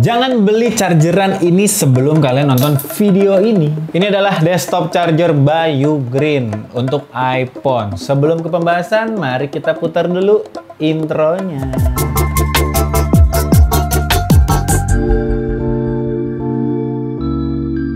Jangan beli chargeran ini sebelum kalian nonton video ini. Ini adalah desktop charger by Ugreen untuk iPhone. Sebelum ke pembahasan, mari kita putar dulu intronya.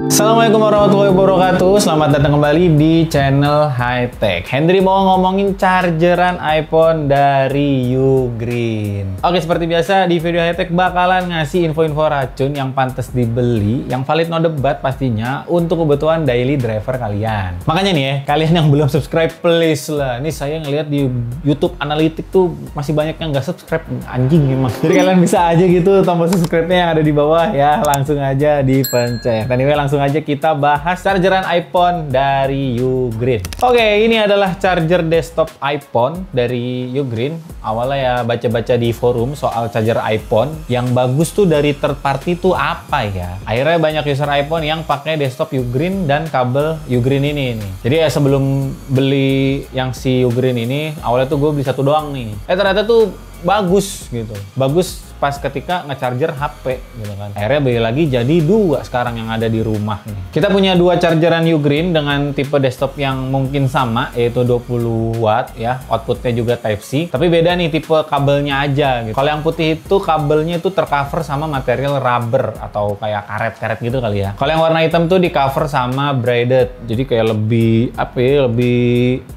Assalamualaikum warahmatullahi wabarakatuh. Selamat datang kembali di channel High Tech. Hendry mau ngomongin chargeran iPhone dari Ugreen. Oke, seperti biasa di video High Tech bakalan ngasih info-info racun yang pantas dibeli, yang valid no debat pastinya untuk kebutuhan daily driver kalian. Makanya nih ya, kalian yang belum subscribe please lah. Ini saya ngeliat di YouTube Analytics tuh masih banyak yang nggak subscribe, anjing emang. Jadi kalian bisa aja gitu tombol subscribe-nya yang ada di bawah ya, langsung aja dipencet. Anyway, langsung aja kita bahas chargeran iPhone dari Ugreen. Oke, ini adalah charger desktop iPhone dari Ugreen. Awalnya ya baca-baca di forum soal charger iPhone yang bagus tuh dari third party tuh apa ya. Akhirnya banyak user iPhone yang pakai desktop Ugreen dan kabel Ugreen ini nih. Jadi ya sebelum beli yang si Ugreen ini, awalnya tuh gue beli satu doang nih. Ternyata tuh bagus gitu. Bagus pas ketika nge-charger HP gitu kan. Akhirnya beli lagi jadi dua sekarang yang ada di rumah nih. Kita punya dua chargeran Ugreen dengan tipe desktop yang mungkin sama, yaitu 20 watt ya. Outputnya juga Type-C. Tapi beda nih tipe kabelnya aja gitu. Kalau yang putih itu kabelnya itu tercover sama material rubber atau kayak karet-karet gitu kali ya. Kalau yang warna hitam tuh di cover sama braided. Jadi kayak lebih apa ya, lebih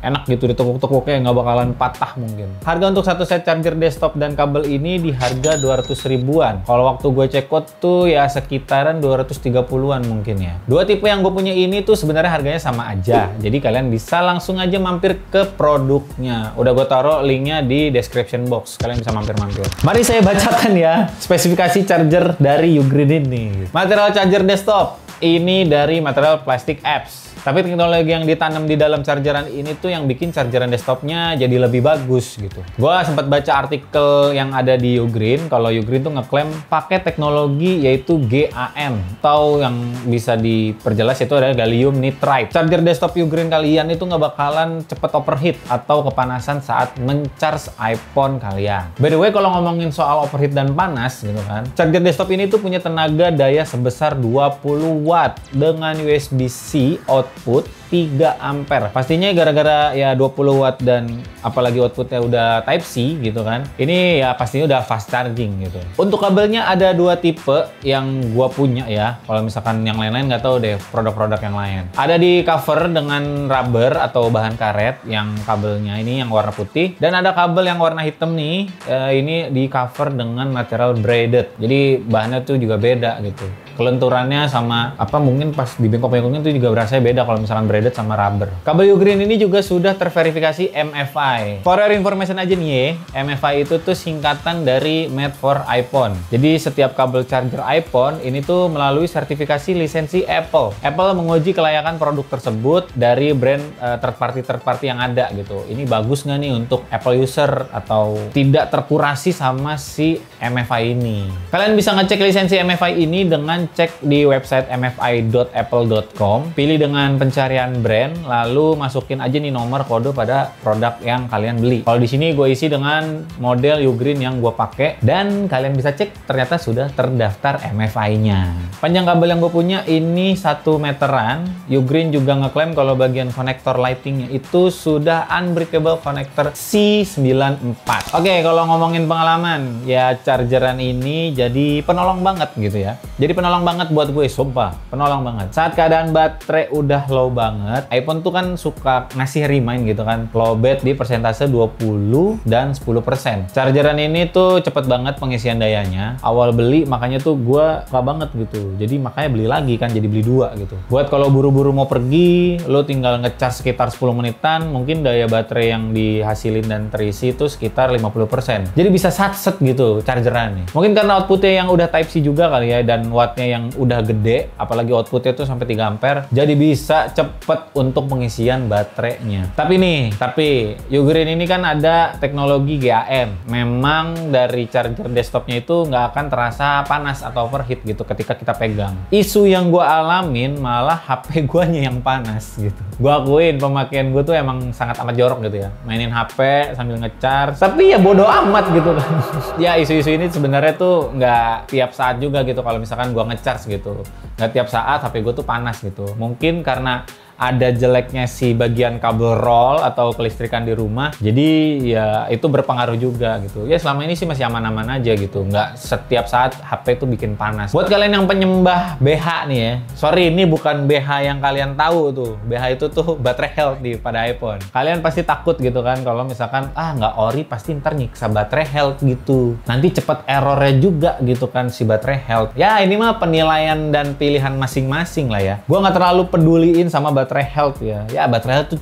enak gitu ditekuk-tekuknya, nggak bakalan patah mungkin. Harga untuk satu set charger desktop dan kabel ini di harga 200 ribuan. Kalau waktu gue cek out tuh ya sekitaran 230-an mungkin ya. Dua tipe yang gue punya ini tuh sebenarnya harganya sama aja. Jadi kalian bisa langsung aja mampir ke produknya. Udah gue taruh linknya di description box. Kalian bisa mampir-mampir. Mari saya bacakan ya spesifikasi charger dari Ugreen ini. Material charger desktop. Ini dari material plastik apps. Tapi teknologi yang ditanam di dalam chargeran ini tuh yang bikin chargeran desktopnya jadi lebih bagus gitu. Gua sempat baca artikel yang ada di Ugreen, kalau Ugreen tuh ngeklaim pakai teknologi yaitu GaN, atau yang bisa diperjelas itu adalah gallium nitride. Charger desktop Ugreen kalian itu nggak bakalan cepet overheat atau kepanasan saat men-charge iPhone kalian. By the way, kalau ngomongin soal overheat dan panas gitu kan, charger desktop ini tuh punya tenaga daya sebesar 20 watt dengan USB-C output 3 ampere. Pastinya gara-gara ya 20 watt dan apalagi outputnya udah Type-C gitu kan. Ini ya pastinya udah fast charging gitu. Untuk kabelnya ada dua tipe yang gua punya ya. Kalau misalkan yang lain-lain nggak tahu deh produk-produk yang lain. Ada di cover dengan rubber atau bahan karet yang kabelnya ini yang warna putih, dan ada kabel yang warna hitam nih. Ini di cover dengan material braided. Jadi bahannya tuh juga beda gitu. Kelenturannya sama apa mungkin pas di bengkok-bengkoknya itu juga berasa beda kalau misalkan braided sama rubber. Kabel Ugreen ini juga sudah terverifikasi MFI. For your information aja nih ya, MFI itu tuh singkatan dari Made for iPhone. Jadi setiap kabel charger iPhone ini tuh melalui sertifikasi lisensi Apple. Apple menguji kelayakan produk tersebut dari brand third party yang ada gitu. Ini bagus nggak nih untuk Apple user atau tidak terkurasi sama si MFI ini. Kalian bisa ngecek lisensi MFI ini dengan cek di website mfi.apple.com, pilih dengan pencarian brand, lalu masukin aja nih nomor kode pada produk yang kalian beli. Kalau di sini gue isi dengan model Ugreen yang gue pakai, dan kalian bisa cek ternyata sudah terdaftar MFI-nya. Panjang kabel yang gue punya ini 1 meteran. Ugreen juga ngeklaim kalau bagian konektor lightingnya itu sudah unbreakable connector C94. Oke, kalau ngomongin pengalaman, ya chargeran ini jadi penolong banget gitu ya. Jadi penolong banget buat gue, sumpah. Penolong banget. Saat keadaan baterai udah low banget, iPhone tuh kan suka ngasih remind gitu kan. Lowbat di persentase 20 dan 10%. Chargeran ini tuh cepet banget pengisian dayanya. Awal beli makanya tuh gue suka banget gitu. Jadi makanya beli lagi kan, jadi beli dua gitu. Buat kalau buru-buru mau pergi, lo tinggal ngecharge sekitar 10 menitan, mungkin daya baterai yang dihasilin dan terisi itu sekitar 50%. Jadi bisa sat-set gitu chargeran nih. Mungkin karena outputnya yang udah Type-C juga kali ya, dan wattnya yang udah gede, apalagi outputnya tuh sampai 3 ampere, jadi bisa cepet untuk pengisian baterainya. Tapi Ugreen ini kan ada teknologi GaN. Memang dari charger desktopnya itu nggak akan terasa panas atau overheat gitu ketika kita pegang. Isu yang gue alamin malah HP guanya yang panas gitu. Gue akuin pemakaian gue tuh emang sangat amat jorok gitu ya. Mainin HP sambil ngecharge, tapi ya bodo amat gitu kan. Ya isu-isu ini sebenarnya tuh nggak tiap saat juga gitu kalau misalkan gue ngecharge gitu. Nggak tiap saat HP gue tuh panas gitu. Mungkin karena ada jeleknya si bagian kabel roll atau kelistrikan di rumah, jadi ya itu berpengaruh juga gitu. Ya selama ini sih masih aman-aman aja gitu, nggak setiap saat HP itu bikin panas. Buat kalian yang penyembah BH nih ya, sorry ini bukan BH yang kalian tahu tuh. BH itu tuh baterai health pada iPhone. Kalian pasti takut gitu kan kalau misalkan nggak ori pasti ntar nyiksa baterai health gitu. Nanti cepet errornya juga gitu kan si baterai health. Ya ini mah penilaian dan pilihan masing-masing lah ya. Gua nggak terlalu peduliin sama baterai health ya. Ya baterai health tuh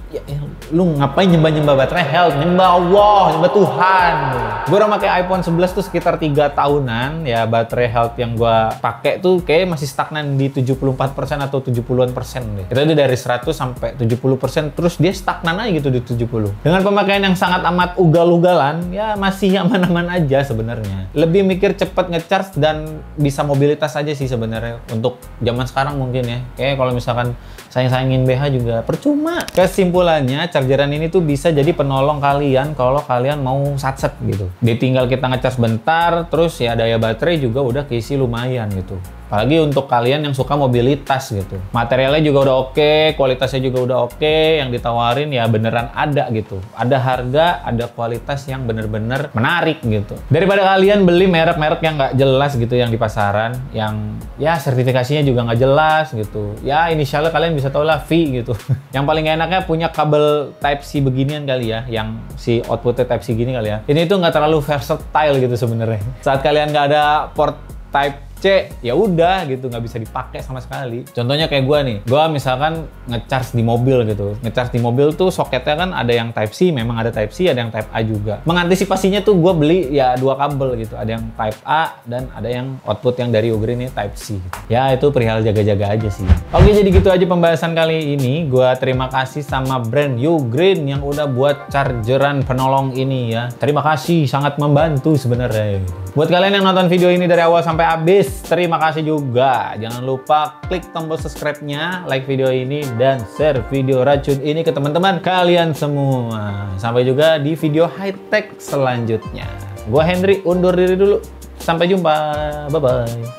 lu ngapain nyembah-nyembah baterai health? Nyembah Allah, nyembah Tuhan. Gue udah pakai iPhone 11 tuh sekitar 3 tahunan ya. Baterai health yang gue pakai tuh kayak masih stagnan di 74% atau 70-an persen deh. Itu udah dari 100 sampai 70%, terus dia stagnan aja gitu di 70. Dengan pemakaian yang sangat amat ugal-ugalan, ya masih aman-aman aja sebenarnya. Lebih mikir cepet ngecharge dan bisa mobilitas aja sih sebenarnya untuk zaman sekarang mungkin ya. Kayak kalau misalkan sayang-sayangin BH juga percuma. Kesimpulannya, chargeran ini tuh bisa jadi penolong kalian kalau kalian mau satset gitu. Ditinggal kita ngecas bentar, terus ya daya baterai juga udah keisi lumayan gitu. Apalagi untuk kalian yang suka mobilitas gitu. Materialnya juga udah oke, kualitasnya juga udah oke, yang ditawarin ya beneran ada gitu. Ada harga, ada kualitas yang bener-bener menarik gitu. Daripada kalian beli merek-merek yang nggak jelas gitu yang di pasaran, yang ya sertifikasinya juga nggak jelas gitu. Ya inisialnya kalian bisa tau lah V gitu. Yang paling enaknya punya kabel Type-C beginian kali ya, yang si outputnya Type-C gini kali ya. Ini tuh nggak terlalu versatile gitu sebenarnya. Saat kalian nggak ada port Type C, ya udah gitu, nggak bisa dipakai sama sekali. Contohnya kayak gue nih, gue misalkan ngecharge di mobil gitu. Ngecharge di mobil tuh soketnya kan ada yang Type-C, memang ada Type-C, ada yang Type A juga. Mengantisipasinya tuh gue beli ya 2 kabel gitu. Ada yang Type A dan ada yang output yang dari Ugreen ini Type-C. Ya itu perihal jaga-jaga aja sih. Oke, jadi gitu aja pembahasan kali ini. Gue terima kasih sama brand Ugreen yang udah buat chargeran penolong ini ya. Terima kasih, sangat membantu sebenarnya. Buat kalian yang nonton video ini dari awal sampai habis, terima kasih juga. Jangan lupa klik tombol subscribe-nya, like video ini, dan share video racun ini ke teman-teman kalian semua. Sampai juga di video high-tech selanjutnya. Gua Hendry undur diri dulu. Sampai jumpa. Bye-bye.